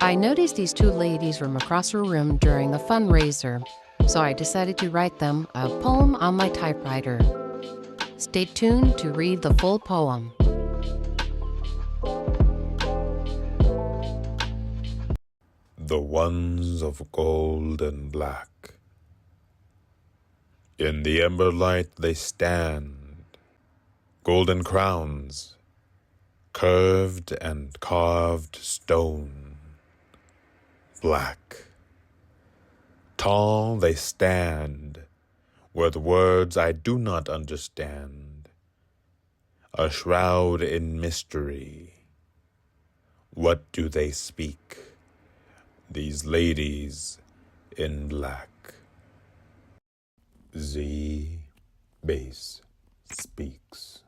I noticed these two ladies from across the room during the fundraiser, so I decided to write them a poem on my typewriter. Stay tuned to read the full poem. The ones of gold and black. In the ember light they stand, golden crowns, curved and carved stone, black. Tall they stand, with words I do not understand, a shroud in mystery. What do they speak, these ladies in black? Z Bass speaks.